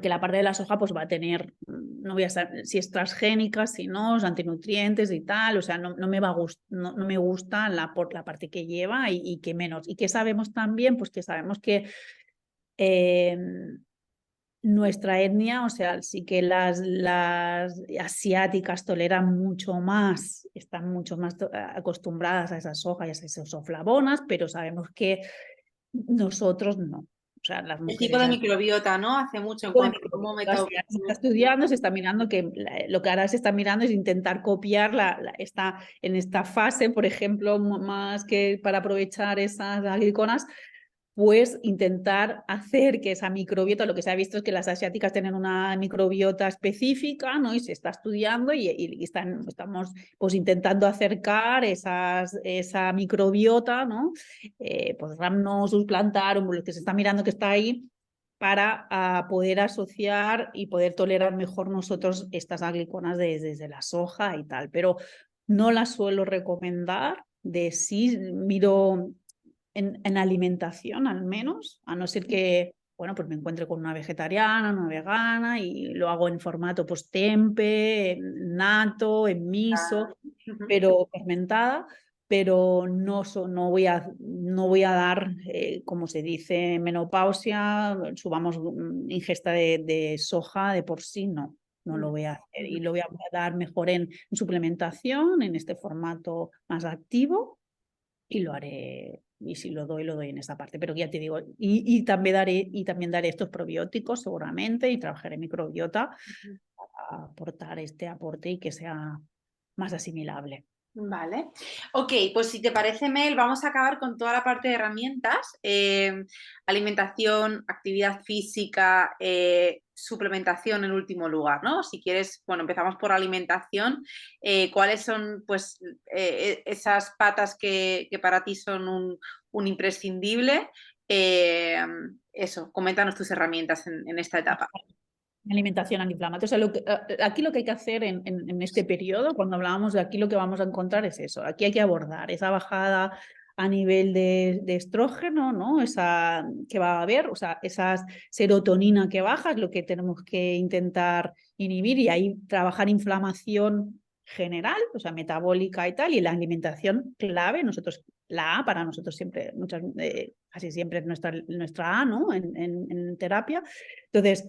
la parte de la soja pues va a tener, no voy a saber si es transgénica, si no, los antinutrientes y tal, o sea, no me va a no me gusta por la parte que lleva y que menos. Y que sabemos también, pues que sabemos que eh, nuestra etnia, o sea, sí que las asiáticas toleran mucho más, están mucho más acostumbradas a esas sojas y a esas isoflavonas, pero sabemos que nosotros no. O sea, las El tipo mujeres de ya microbiota, ¿no? Hace mucho en bueno, cuanto a cómo se está estudiando, se está mirando que lo que ahora se está mirando es intentar copiar en esta fase, por ejemplo, más que para aprovechar esas agliconas, pues intentar hacer que esa microbiota, lo que se ha visto es que las asiáticas tienen una microbiota específica, ¿no? Y se está estudiando y estamos pues intentando acercar esa microbiota, ¿no? Pues rhamnosus, suplantar, lo que se está mirando que está ahí, para poder asociar y poder tolerar mejor nosotros estas agliconas desde la soja y tal. Pero no las suelo recomendar, de sí miro en alimentación al menos, a no ser que, bueno, pues me encuentre con una vegetariana, una vegana y lo hago en formato pues tempe, en nato, en miso, pero fermentada, pero no voy a dar, como se dice, menopausia, subamos ingesta de soja de por sí, no lo voy a hacer. Y lo voy a dar mejor en suplementación, en este formato más activo, y lo haré, y si lo doy en esa parte. Pero ya te digo, y también daré estos probióticos seguramente, y trabajaré microbiota para aportar este aporte y que sea más asimilable. Vale. Ok, pues si te parece, Mel, vamos a acabar con toda la parte de herramientas. Alimentación, actividad física, suplementación en último lugar, ¿no? Si quieres, bueno, empezamos por alimentación. ¿Cuáles son, pues, esas patas que para ti son un imprescindible? Eso, coméntanos tus herramientas en esta etapa. Alimentación antiinflamatoria. O sea, aquí lo que hay que hacer en este periodo, cuando hablábamos de aquí, lo que vamos a encontrar es eso. Aquí hay que abordar esa bajada a nivel de estrógeno, ¿no? Esa que va a haber, o sea, esa serotonina que baja es lo que tenemos que intentar inhibir, y ahí trabajar inflamación general, o sea, metabólica y tal, y la alimentación clave. Nosotros, la A para nosotros siempre, casi siempre es nuestra A, ¿no? En terapia. Entonces,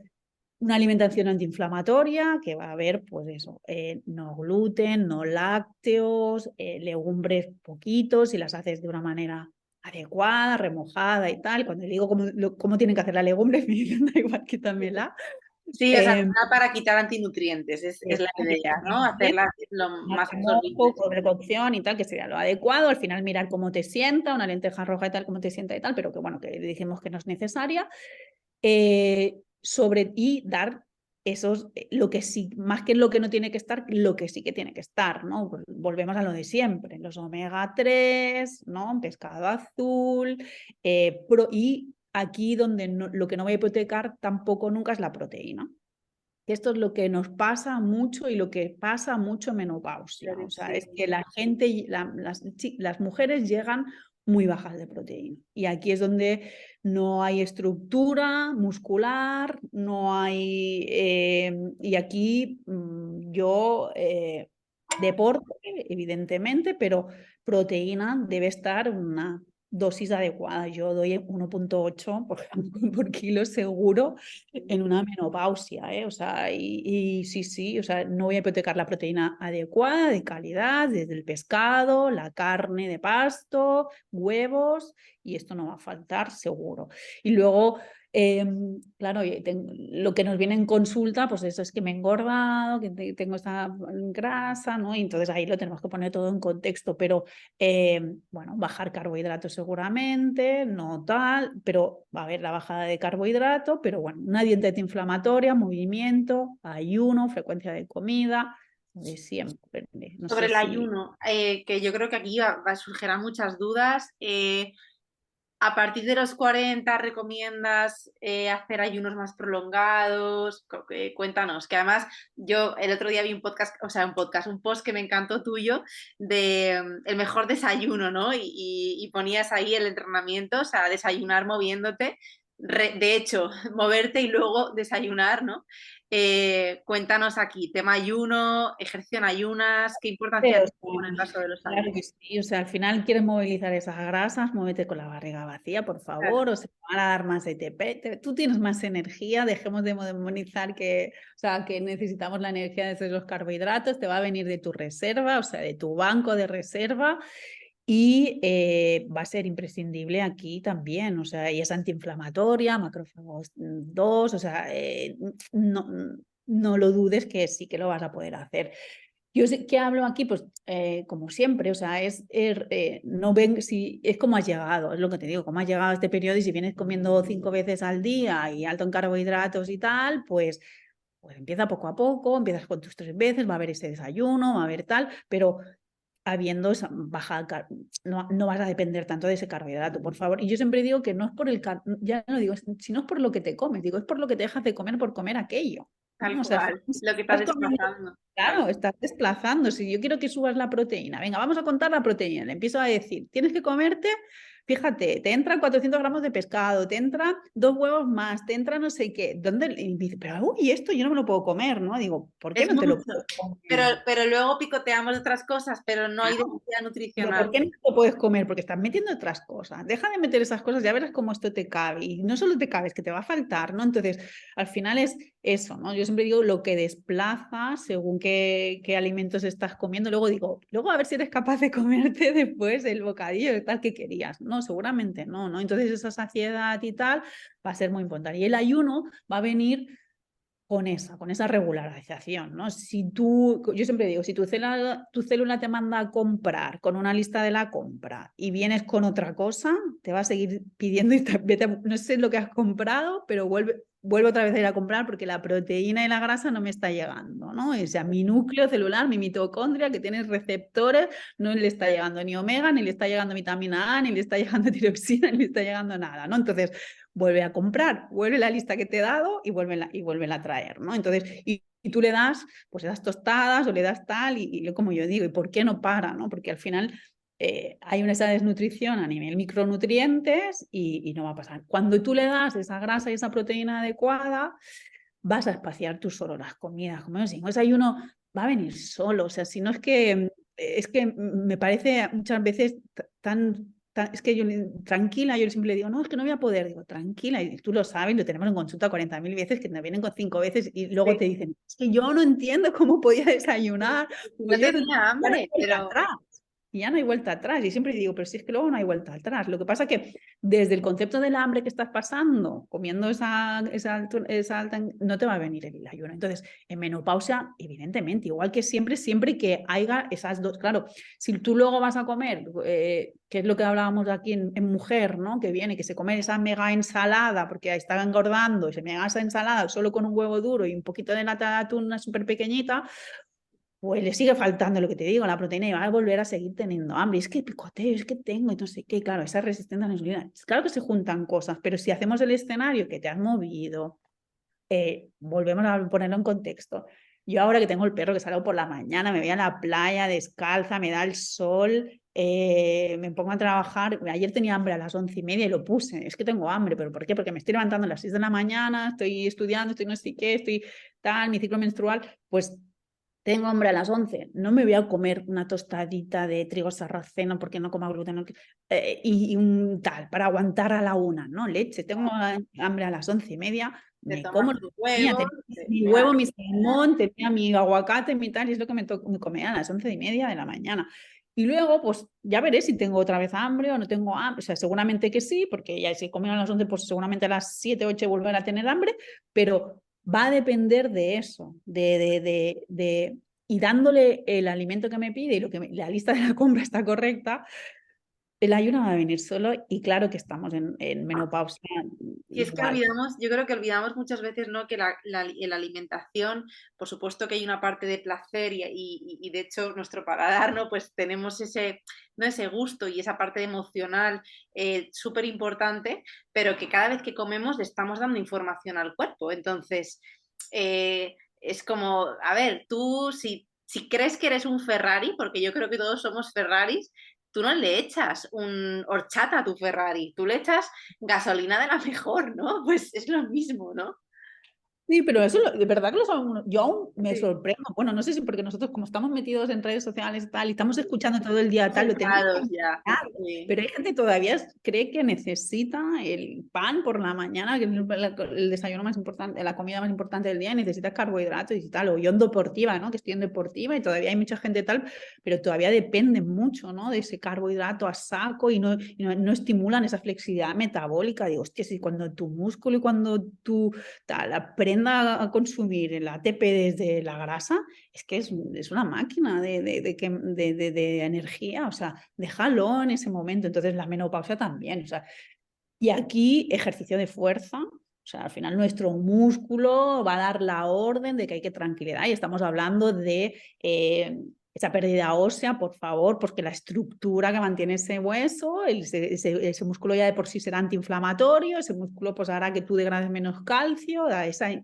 una alimentación antiinflamatoria que va a haber, pues eso, no gluten, no lácteos, legumbres poquitos, si las haces de una manera adecuada, remojada y tal. Cuando digo cómo tienen que hacer la legumbre, me dicen, da igual, quítamela. Sí, o sea, no para quitar antinutrientes, es la idea, ¿no? Hacerla lo más absorbible. Remojo, cocción y tal, que sería lo adecuado. Al final mirar cómo te sienta, una lenteja roja y tal, cómo te sienta y tal, pero que bueno, que dijimos que no es necesaria. Y dar esos, lo que sí, más que lo que no tiene que estar, lo que sí que tiene que estar, ¿no? Volvemos a lo de siempre, los omega 3, ¿no? Pescado azul, y aquí donde lo que no voy a hipotecar tampoco nunca es la proteína. Esto es lo que nos pasa mucho y lo que pasa mucho en menopausia. O sea, es que la gente, las mujeres llegan muy bajas de proteína. Y aquí es donde no hay estructura muscular, no hay... y aquí yo, deporte, evidentemente, pero proteína debe estar una dosis adecuada. Yo doy 1,8 por kilo seguro en una menopausia, ¿eh? O sea, y sí, o sea, no voy a hipotecar la proteína adecuada, de calidad, desde el pescado, la carne de pasto, huevos, y esto no va a faltar seguro. Y luego, claro, lo que nos viene en consulta, pues eso es que me he engordado, que tengo esta grasa, ¿no? Y entonces ahí lo tenemos que poner todo en contexto, pero bueno, bajar carbohidratos seguramente, no tal, pero va a haber la bajada de carbohidrato, pero bueno, una dieta antiinflamatoria, movimiento, ayuno, frecuencia de comida, de siempre. No Sobre sé el si... ayuno, que yo creo que aquí surgirán muchas dudas. A partir de los 40 recomiendas hacer ayunos más prolongados. Cuéntanos, que además yo el otro día vi un podcast, o sea, un post que me encantó tuyo de el mejor desayuno, ¿no? Y ponías ahí el entrenamiento, o sea, desayunar moviéndote. De hecho, moverte y luego desayunar, ¿no? Cuéntanos aquí, tema ayuno, ejercicio en ayunas, ¿qué importancia Pero tiene en el caso de los claro ayunos? que sí, o sea, al final quieres movilizar esas grasas, muévete con la barriga vacía, por Claro. favor, o se te van a dar más ATP, tú tienes más energía, dejemos de demonizar que, o sea, que necesitamos la energía de los carbohidratos, te va a venir de tu reserva, o sea, de tu banco de reserva, y va a ser imprescindible aquí también, o sea, y es antiinflamatoria, macrófagos 2, o sea, no lo dudes que sí que lo vas a poder hacer. Yo sé que hablo aquí, pues como siempre, o sea, no ven si es como has llegado, es lo que te digo, como has llegado a este periodo y si vienes comiendo 5 veces al día y alto en carbohidratos y tal, pues empieza poco a poco, empiezas con tus 3 veces, va a haber ese desayuno, va a haber tal, pero habiendo esa baja, no vas a depender tanto de ese carbohidrato, por favor. Y yo siempre digo que no es por ya no digo, si no es por lo que te comes, digo, es por lo que te dejas de comer por comer aquello, ¿no? Tal O sea, cual, lo que estás estás comiendo, desplazando. Tal claro, estás desplazando. Si yo quiero que subas la proteína, venga, vamos a contar la proteína. Le empiezo a decir, tienes que comerte, fíjate, te entran 400 gramos de pescado, te entran 2 huevos más, te entra no sé qué. ¿Dónde? Y dice, pero uy, esto yo no me lo puedo comer, ¿no? Digo, ¿por qué es no te lo mucho. puedo Pero, comer? pero luego picoteamos otras cosas, pero no hay Claro. densidad Digo, nutricional. ¿por qué no te lo puedes comer? Porque estás metiendo otras cosas. Deja de meter esas cosas, ya verás cómo esto te cabe. Y no solo te cabe, es que te va a faltar, ¿no? Entonces, al final es eso, ¿no? Yo siempre digo lo que desplaza según qué alimentos estás comiendo. Luego a ver si eres capaz de comerte después el bocadillo de tal que querías. No, seguramente no, ¿no? Entonces, esa saciedad y tal va a ser muy importante. Y el ayuno va a venir con esa regularización, ¿no? Yo siempre digo, si tu célula te manda a comprar con una lista de la compra y vienes con otra cosa, te va a seguir pidiendo y no sé lo que has comprado, pero vuelve otra vez a ir a comprar porque la proteína y la grasa no me está llegando, ¿no? O sea, mi núcleo celular, mi mitocondria, que tiene receptores, no le está llegando ni omega, ni le está llegando vitamina A, ni le está llegando tiroxina, ni le está llegando nada, ¿no? Entonces, vuelve a comprar, vuelve la lista que te he dado y vuelve a traer, ¿no? Entonces, y tú le das, pues le das tostadas o le das tal, y como yo digo, ¿y por qué no para, no? Porque al final hay esa desnutrición a nivel micronutrientes y no va a pasar. Cuando tú le das esa grasa y esa proteína adecuada, vas a espaciar tú solo las comidas. Como yo digo, ese ayuno va a venir solo, o sea, si no es que me parece muchas veces es que yo tranquila, yo siempre le digo, no, es que no voy a poder, digo, tranquila, y tú lo sabes, lo tenemos en consulta 40.000 veces, que te vienen con 5 veces y luego Sí. te dicen, es que yo no entiendo cómo podía desayunar, No ya tenía no hay hambre, vuelta pero atrás. Y ya no hay vuelta atrás. Y siempre digo, pero si es que luego no hay vuelta atrás. Lo que pasa es que desde el concepto del hambre que estás pasando, comiendo no te va a venir el ayuno. Entonces, en menopausia, evidentemente, igual que siempre, siempre que haya esas dos. Claro, si tú luego vas a comer, que es lo que hablábamos aquí en mujer, ¿no? Que viene, que se come esa mega ensalada porque está engordando y se mega esa ensalada solo con un huevo duro y un poquito de lata de atún, una súper pequeñita, pues le sigue faltando lo que te digo, la proteína y va a volver a seguir teniendo hambre. Es que picoteo, es que tengo, y no sé qué, claro, esa resistencia a la insulina. Claro que se juntan cosas, pero si hacemos el escenario que te has movido, volvemos a ponerlo en contexto. Yo ahora que tengo el perro que salgo por la mañana, me voy a la playa descalza, me da el sol, me pongo a trabajar. Ayer tenía hambre a las 11:30 y lo puse. Es que tengo hambre, ¿pero por qué? Porque me estoy levantando a las 6 de la mañana, estoy estudiando, estoy no sé qué, estoy tal, mi ciclo menstrual, pues tengo hambre a las 11, no me voy a comer una tostadita de trigo sarraceno porque no como gluten y un tal, para aguantar a la 1, ¿no? Leche, tengo hambre a las 11:30, te me como tomas lo tu que tenía, huevo, mi claro. huevo, mi salmón, tenía mi aguacate, mi tal, y es lo que me comía a las 11:30 de la mañana. Y luego, pues ya veré si tengo otra vez hambre o no tengo hambre. O sea, seguramente que sí, porque ya si he comido a las 11, pues seguramente a las 7, 8 volver a tener hambre, pero va a depender de eso, y dándole el alimento que me pide y la lista de la compra está correcta, el ayuno va a venir solo y claro que estamos en menopausia Y es que igual. yo creo que olvidamos muchas veces, ¿no? Que la alimentación, por supuesto que hay una parte de placer y de hecho nuestro paladar, ¿no? Pues tenemos ese, ¿no? Ese gusto y esa parte emocional súper importante, pero que cada vez que comemos le estamos dando información al cuerpo. Entonces, es como, a ver, tú si crees que eres un Ferrari, porque yo creo que todos somos Ferraris, tú no le echas un horchata a tu Ferrari, tú le echas gasolina de la mejor, ¿no? Pues es lo mismo, ¿no? Sí, pero eso de verdad que lo sabemos. Yo aún me Sí. sorprendo. Bueno, no sé si porque nosotros como estamos metidos en redes sociales y tal, y estamos escuchando todo el día tal, lo tenemos Centrados tan ya. claro. Sí. Pero hay gente que todavía cree que necesita el pan por la mañana, que es el desayuno más importante, la comida más importante del día, y necesita carbohidratos y tal. O yo en deportiva, ¿no? Que estoy en deportiva y todavía hay mucha gente tal, pero todavía depende mucho, ¿no? De ese carbohidrato a saco y no estimulan esa flexibilidad metabólica. Digo, hostia, si cuando tu músculo y cuando tú tal, aprende aprenda a consumir el ATP desde la grasa, es que es una máquina de energía, o sea, déjalo en ese momento. Entonces la menopausia también, o sea, y aquí ejercicio de fuerza, o sea, al final nuestro músculo va a dar la orden de que hay que tranquilidad y estamos hablando de esa pérdida ósea, por favor, porque la estructura que mantiene ese hueso, ese músculo ya de por sí será antiinflamatorio, ese músculo pues hará que tú degrades menos calcio,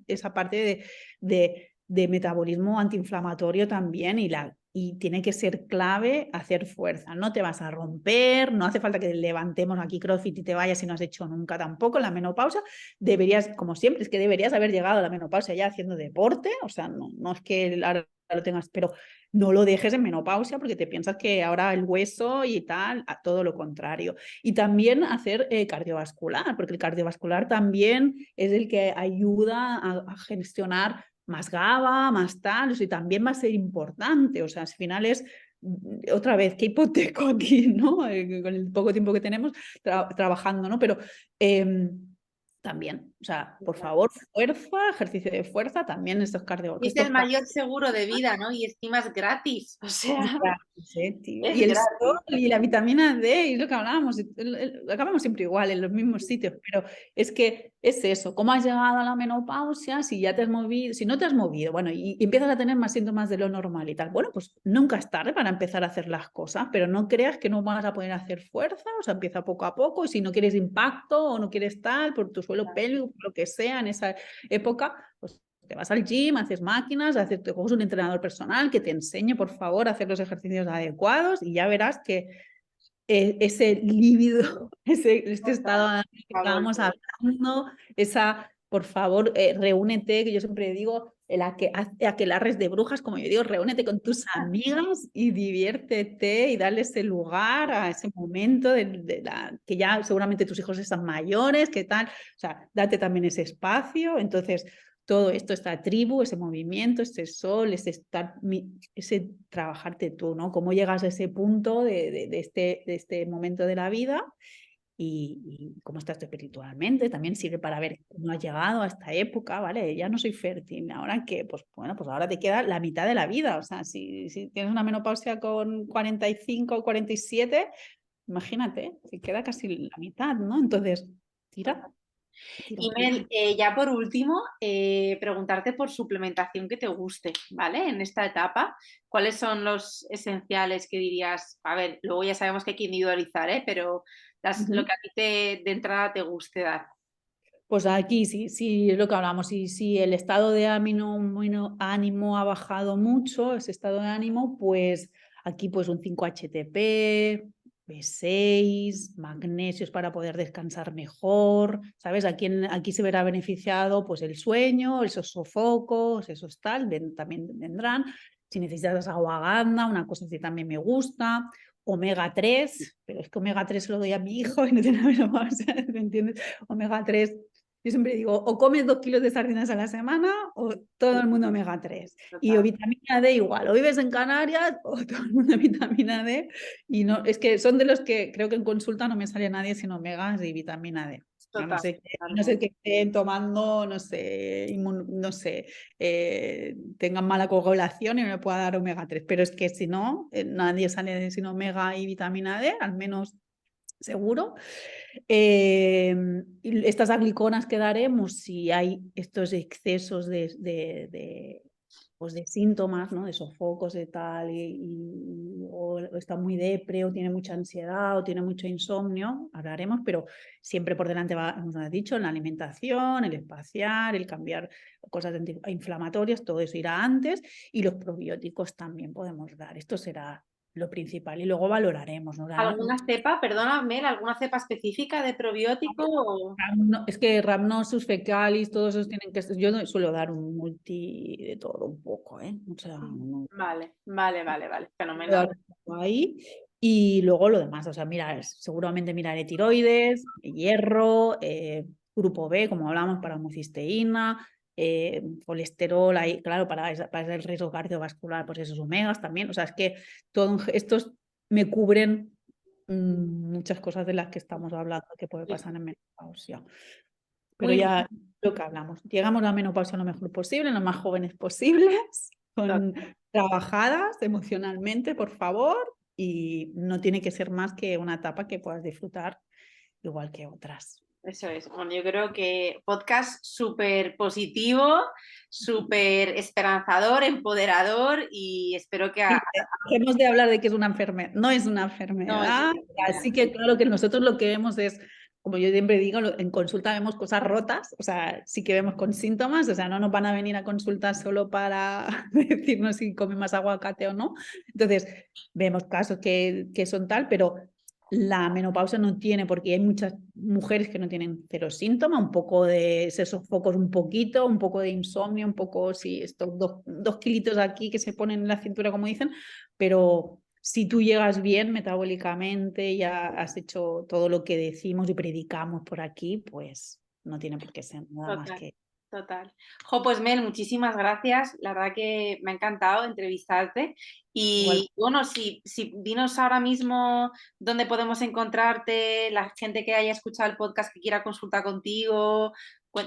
esa parte de metabolismo antiinflamatorio también y tiene que ser clave hacer fuerza. No te vas a romper, no hace falta que levantemos aquí CrossFit y te vayas si no has hecho nunca tampoco la menopausia. Deberías, como siempre, es que deberías haber llegado a la menopausia ya haciendo deporte, o sea, no es que ahora lo tengas, pero no lo dejes en menopausia porque te piensas que ahora el hueso y tal, a todo lo contrario. Y también hacer cardiovascular, porque el cardiovascular también es el que ayuda a gestionar más GABA, más tal, o sea, también va a ser importante, o sea, al final es, otra vez, qué hipoteco aquí, ¿no? Con el poco tiempo que tenemos trabajando, ¿no? Pero también, o sea, por favor, fuerza, ejercicio de fuerza, también estos cardio, Y es estos el mayor seguro de vida, ¿no? Y encima es gratis, o es sea, gratis, tío. es Y el sol gratis. y la vitamina D, y es lo que hablábamos, acabamos siempre igual, en los mismos sitios, pero es que es eso, ¿cómo has llegado a la menopausia? Si ya te has movido, si no te has movido, bueno, y empiezas a tener más síntomas de lo normal y tal, bueno, pues nunca es tarde para empezar a hacer las cosas, pero no creas que no vas a poder hacer fuerza, o sea, empieza poco a poco, y si no quieres impacto o no quieres tal, por tu suelo pélvico, por lo que sea en esa época, pues te vas al gym, haces máquinas, te coges un entrenador personal que te enseñe, por favor, a hacer los ejercicios adecuados y ya verás que ese líbido, este estado que estábamos hablando, por favor, reúnete, que yo siempre digo, aquelarres de brujas, como yo digo, reúnete con tus amigas y diviértete y darle ese lugar a ese momento que ya seguramente tus hijos están mayores, que tal, o sea, date también ese espacio, entonces todo esto, esta tribu, ese movimiento, ese sol, ese trabajarte tú, ¿no? Cómo llegas a ese punto de este momento de la vida y cómo estás espiritualmente. También sirve para ver cómo has llegado a esta época, ¿vale? Ya no soy fértil, ahora que, pues bueno, pues ahora te queda la mitad de la vida. O sea, si tienes una menopausia con 45 o 47, imagínate, te queda casi la mitad, ¿no? Entonces, tira. Y Mel, ya por último, preguntarte por suplementación que te guste, ¿vale? En esta etapa, ¿cuáles son los esenciales que dirías? A ver, luego ya sabemos que hay que individualizar, ¿eh? Pero lo que a ti de entrada te guste dar. Pues aquí sí, es lo que hablamos. Si el estado de ánimo ha bajado mucho, ese estado de ánimo, pues aquí pues un 5-HTP, B6, magnesios para poder descansar mejor, ¿sabes? Aquí se verá beneficiado pues el sueño, esos sofocos, esos tal, también vendrán. Si necesitas ashwagandha, una cosa así también me gusta. Omega 3, pero es que omega 3 se lo doy a mi hijo y no tiene nada más, ¿me entiendes? Omega 3 yo siempre digo, o comes 2 kilos de sardinas a la semana o todo el mundo omega 3. Y o Total. vitamina D igual, o vives en Canarias o todo el mundo vitamina D. Y no, es que son de los que creo que en consulta no me sale nadie sin omegas y vitamina D. Total, No sé totalmente. que estén tomando, no sé, tengan mala coagulación y no me pueda dar omega 3. Pero es que si no, nadie sale sin omega y vitamina D, al menos seguro. Estas agliconas que daremos, si hay estos excesos pues de síntomas, ¿no? De sofocos y tal, o está muy depre, o tiene mucha ansiedad, o tiene mucho insomnio, hablaremos, pero siempre por delante va, como has dicho, la alimentación, el espaciar, el cambiar cosas inflamatorias, todo eso irá antes, y los probióticos también podemos dar. Esto será lo principal, y luego valoraremos, ¿no? ¿Alguna cepa, perdona, Mel, alguna cepa específica de probiótico? Es que Rhamnosus fecalis, todos esos tienen que ser. Yo no suelo dar un multi de todo un poco, ¿eh? O sea, no Vale, vale, vale, vale, suelo dar fenomenal. un poco ahí. Y luego lo demás, o sea, mira, seguramente miraré tiroides, hierro, grupo B, como hablamos, para homocisteína, colesterol, ahí, claro, para el riesgo cardiovascular, pues esos omegas también. O sea, es que estos me cubren muchas cosas de las que estamos hablando que puede pasar en menopausia. Pero Muy bien. ya lo que hablamos, llegamos a la menopausia lo mejor posible, lo más jóvenes posibles, con trabajadas emocionalmente, por favor, y no tiene que ser más que una etapa que puedas disfrutar igual que otras. Eso es. Bueno, yo creo que podcast súper positivo, súper esperanzador, empoderador y espero que Sí, dejemos de hablar de que es una enfermedad, no es una no es enfermedad, una enfermedad. así que claro que nosotros lo que vemos es, como yo siempre digo, en consulta vemos cosas rotas, o sea, sí que vemos con síntomas, o sea, no nos van a venir a consultar solo para decirnos si come más aguacate o no, entonces vemos casos que son tal, pero la menopausia no tiene, porque hay muchas mujeres que no tienen cero síntomas, un poco de esos focos, un poquito, un poco de insomnio, un poco, sí, estos dos kilitos aquí que se ponen en la cintura, como dicen, pero si tú llegas bien metabólicamente, ya has hecho todo lo que decimos y predicamos por aquí, pues no tiene por qué ser nada más Total, que... total. Jo, pues Mel, muchísimas gracias. La verdad que me ha encantado entrevistarte. Igual. Y bueno, si dinos ahora mismo dónde podemos encontrarte, la gente que haya escuchado el podcast que quiera consultar contigo,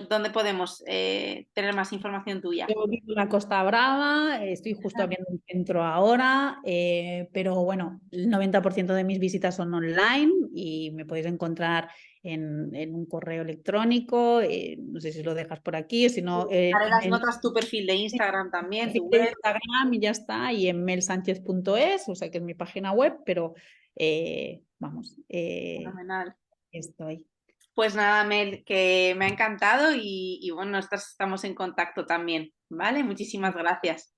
dónde podemos tener más información tuya. Yo vivo en la Costa Brava, estoy justo abriendo un centro ahora, pero bueno, el 90% de mis visitas son online y me podéis encontrar en un correo electrónico, no sé si lo dejas por aquí, o si no, Haré las en notas tu perfil de Instagram también, tu perfil de web. Instagram y ya está, y en melsanchez.es, o sea que es mi página web, pero vamos, Fenomenal. estoy. Pues nada, Mel, que me ha encantado y bueno, estamos en contacto también, ¿vale? Muchísimas gracias.